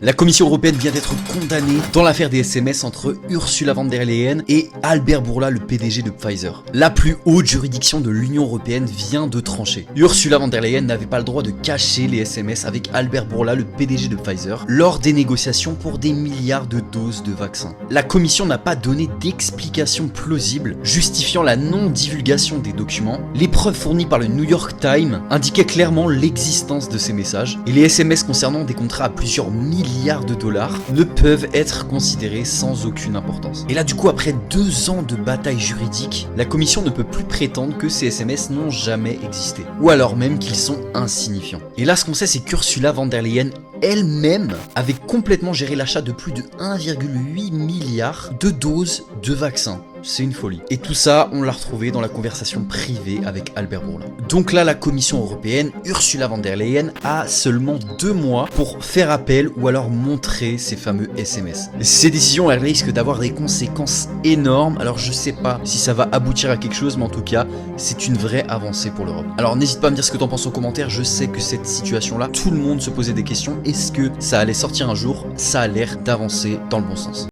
La Commission européenne vient d'être condamnée dans l'affaire des SMS entre Ursula von der Leyen et Albert Bourla, le PDG de Pfizer. La plus haute juridiction de l'Union européenne vient de trancher. Ursula von der Leyen n'avait pas le droit de cacher les SMS avec Albert Bourla, le PDG de Pfizer, lors des négociations pour des milliards de doses de vaccins. La Commission n'a pas donné d'explication plausible justifiant la non-divulgation des documents. Les preuves fournies par le New York Times indiquaient clairement l'existence de ces messages, et les SMS concernant des contrats à plusieurs milliards de dollars ne peuvent être considérés sans aucune importance. Et là du coup, après 2 ans de bataille juridique, la Commission ne peut plus prétendre que ces SMS n'ont jamais existé, ou alors même qu'ils sont insignifiants. Et là ce qu'on sait, c'est qu'Ursula von der Leyen elle-même avait complètement géré l'achat de plus de 1,8 milliard de doses de vaccins. C'est une folie. Et tout ça, on l'a retrouvé dans la conversation privée avec Albert Bourla. Donc là, la Commission européenne, Ursula von der Leyen, a seulement 2 mois pour faire appel ou alors montrer ces fameux SMS. Ces décisions, elles risquent d'avoir des conséquences énormes. Alors je sais pas si ça va aboutir à quelque chose, mais en tout cas, c'est une vraie avancée pour l'Europe. Alors n'hésite pas à me dire ce que t'en penses en commentaire. Je sais que cette situation-là, tout le monde se posait des questions. Est-ce que ça allait sortir un jour? Ça a l'air d'avancer dans le bon sens.